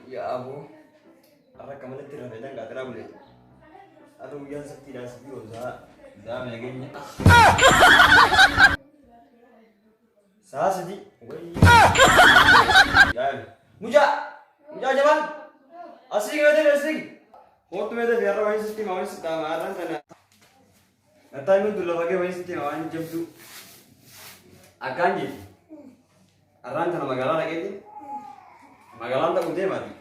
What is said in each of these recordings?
Ya abu, arah kamu nanti ramai nggak terlalu boleh. Aduh yang tidak sebelum dah megenya. Sah sedih. Muja jaman. Asing aja asing. Hotu में तो बिहार वाली सिस्टम वाली सिस्टम आ रहा है ना. Natai में दूल्हा बगे वाली सिस्टम वाली जब तू akan jadi. Aran tanah Magalan lagi tu. Magalan tak udah mati.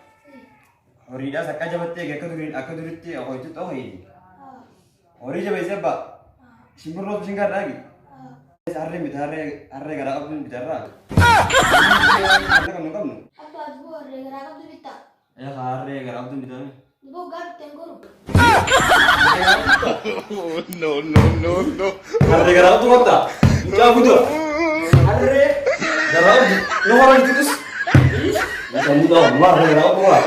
Horida sakka jabatte aku duritti aku itu tahu ini. Hori jab ऐसे बा सिंगर रोज singer lagi. Arre gara aku bicara. Kamu. Apa tu arre gara aku cerita. Ya arre gara aku bicara. Bukan tengguru. No. Arre gara aku apa? Jawab itu. Arre gara aku no orang itu terus. Kamu tahu arre gara aku apa?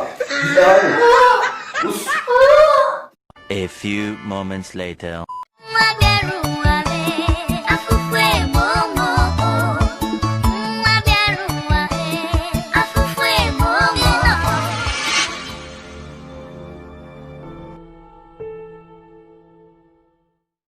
A few moments later. Mageru